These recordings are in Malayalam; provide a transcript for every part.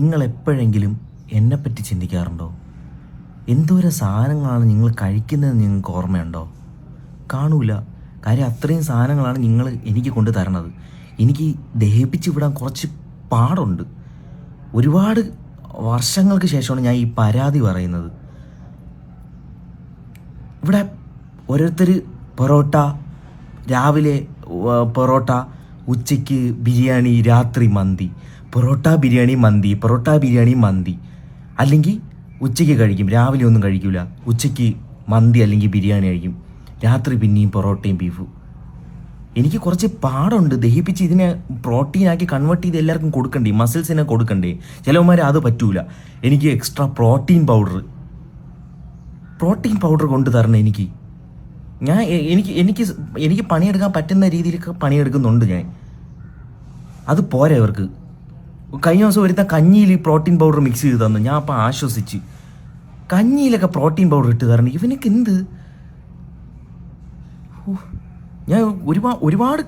നിങ്ങൾ എപ്പോഴെങ്കിലും എന്നെപ്പറ്റി ചിന്തിക്കാറുണ്ടോ? എന്തോരം സാധനങ്ങളാണ് നിങ്ങൾ കഴിക്കുന്നതെന്ന് നിങ്ങൾക്ക് ഓർമ്മയുണ്ടോ? കാണൂല. കാര്യം അത്രയും സാധനങ്ങളാണ് നിങ്ങൾ എനിക്ക് കൊണ്ട് തരണത്. എനിക്ക് ദഹിപ്പിച്ച് വിടാൻ കുറച്ച് പാടുണ്ട്. ഒരുപാട് വർഷങ്ങൾക്ക് ശേഷമാണ് ഞാൻ ഈ പരാതി പറയുന്നത്. ഇവിടെ ഓരോരുത്തർ പൊറോട്ട, രാവിലെ പൊറോട്ട, ഉച്ചയ്ക്ക് ബിരിയാണി, രാത്രി മന്തി, പൊറോട്ട ബിരിയാണി മന്തി, പൊറോട്ട ബിരിയാണി മന്തി. അല്ലെങ്കിൽ ഉച്ചയ്ക്ക് കഴിക്കും, രാവിലെ ഒന്നും കഴിക്കില്ല, ഉച്ചയ്ക്ക് മന്തി അല്ലെങ്കിൽ ബിരിയാണി കഴിക്കും, രാത്രി പിന്നെയും പൊറോട്ടയും ബീഫും. എനിക്ക് കുറച്ച് പാടുണ്ട് ദഹിപ്പിച്ച് ഇതിനെ പ്രോട്ടീനാക്കി കൺവേർട്ട് ചെയ്ത് എല്ലാവർക്കും കൊടുക്കണ്ടേ, മസിൽസിനെ കൊടുക്കണ്ടേ. ചിലവന്മാർ അത് പറ്റൂല. എനിക്ക് എക്സ്ട്രാ പ്രോട്ടീൻ പൗഡർ കൊണ്ട് തരണം എനിക്ക്. എനിക്ക് പണിയെടുക്കാൻ പറ്റുന്ന രീതിയിലൊക്കെ പണിയെടുക്കുന്നുണ്ട് ഞാൻ. അത് പോരാ ഇവർക്ക്. കഴിഞ്ഞ ദിവസം ഒരുത്ത കഞ്ഞിയിൽ പ്രോട്ടീൻ പൗഡർ മിക്സ് ചെയ്ത് തന്നു. ഞാൻ അപ്പം ആശ്വസിച്ച്. കഞ്ഞിയിലൊക്കെ പ്രോട്ടീൻ പൗഡർ ഇട്ട് തരണം ഇവനക്ക് എന്ത്? ഞാൻ ഒരുപാട്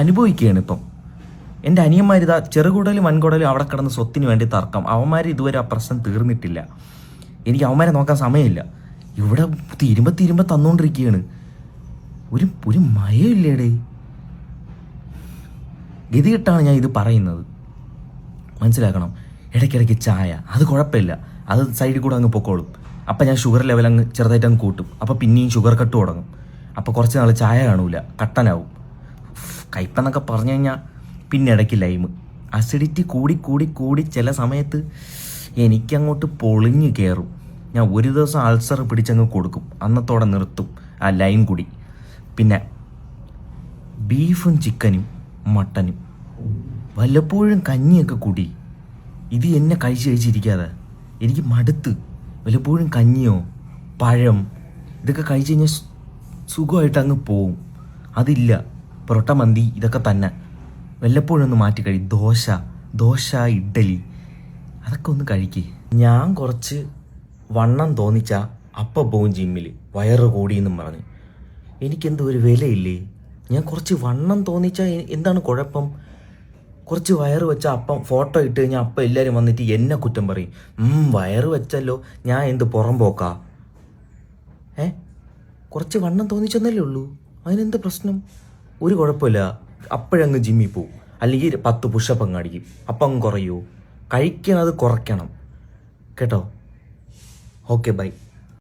അനുഭവിക്കുകയാണ് ഇപ്പം. എൻ്റെ അനിയന്മാരിതാ ചെറുകുടലും വൻകുടലും അവിടെ കിടന്ന് സ്വത്തിന് വേണ്ടി തർക്കം. അവന്മാർ ഇതുവരെ ആ പ്രശ്നം തീർന്നിട്ടില്ല. എനിക്ക് അവന്മാരെ നോക്കാൻ സമയമില്ല. ഇവിടെ തിരുമ്പ തന്നുകൊണ്ടിരിക്കുകയാണ്. ഒരു മയമില്ലേടേ. ഗതികെട്ടാണ് ഞാൻ ഇത് പറയുന്നത്, മനസ്സിലാക്കണം. ഇടയ്ക്കിടയ്ക്ക് ചായ, അത് കുഴപ്പമില്ല, അത് സൈഡിൽ കൂടെ അങ്ങ് പൊക്കോളും. അപ്പം ഞാൻ ഷുഗർ ലെവൽ അങ്ങ് ചെറുതായിട്ട് അങ്ങ് കൂട്ടും. അപ്പം പിന്നെയും ഷുഗർ കട്ട് തുടങ്ങും. അപ്പോൾ കുറച്ച് നാൾ ചായ കാണൂല, കട്ടനാവും. കയ്പെന്നൊക്കെ പറഞ്ഞു കഴിഞ്ഞാൽ പിന്നെ ഇടയ്ക്ക് ലൈമ്. അസിഡിറ്റി കൂടി ചില സമയത്ത് എനിക്കങ്ങോട്ട് പൊളിഞ്ഞ് കയറും. ഞാൻ ഒരു ദിവസം അൾസർ പിടിച്ചങ്ങ് കൊടുക്കും, അന്നത്തോടെ നിർത്തും ആ ലൈം കുടി. പിന്നെ ബീഫും ചിക്കനും മട്ടനും, വല്ലപ്പോഴും കഞ്ഞിയൊക്കെ കൂടി. ഇത് എന്നെ കഴിച്ചിരിക്കാതെ എനിക്ക് മടുത്ത്. വല്ലപ്പോഴും കഞ്ഞിയോ പഴം ഇതൊക്കെ കഴിച്ച് കഴിഞ്ഞാൽ സുഖമായിട്ട് അങ്ങ് പോവും. അതില്ല, പൊറോട്ട മന്തി ഇതൊക്കെ തന്നെ വല്ലപ്പോഴും ഒന്ന് മാറ്റി കഴിക്കും. ദോശ ഇഡ്ഡലി അതൊക്കെ ഒന്ന് കഴിക്കുക. ഞാൻ കുറച്ച് വണ്ണം തോന്നിച്ചാൽ അപ്പം പോവും ജിമ്മിൽ, വയറ് കൂടിയെന്നും പറഞ്ഞ്. എനിക്കെന്തോ ഒരു വിലയില്ലേ? ഞാൻ കുറച്ച് വണ്ണം തോന്നിച്ചാൽ എന്താണ് കുഴപ്പം? കുറച്ച് വയറ് വെച്ചാൽ അപ്പം ഫോട്ടോ ഇട്ട് കഴിഞ്ഞാൽ അപ്പം എല്ലാവരും വന്നിട്ട് എന്നെ കുറ്റം പറയും. വയറ് വെച്ചല്ലോ, ഞാൻ എന്ത് പുറം പോക്കാ? കുറച്ച് വണ്ണം തോന്നിച്ചെന്നല്ലേ ഉള്ളൂ, അതിനെന്ത് പ്രശ്നം? ഒരു കുഴപ്പമില്ല. അപ്പോഴങ്ങ് ജിമ്മിൽ പോവും, അല്ലെങ്കിൽ 10 പുഷപ്പ് അങ്ങ് അടിക്കും, അപ്പം അങ്ങ് കുറയുമോ? കഴിക്കണത് കുറയ്ക്കണം കേട്ടോ. Okay, by.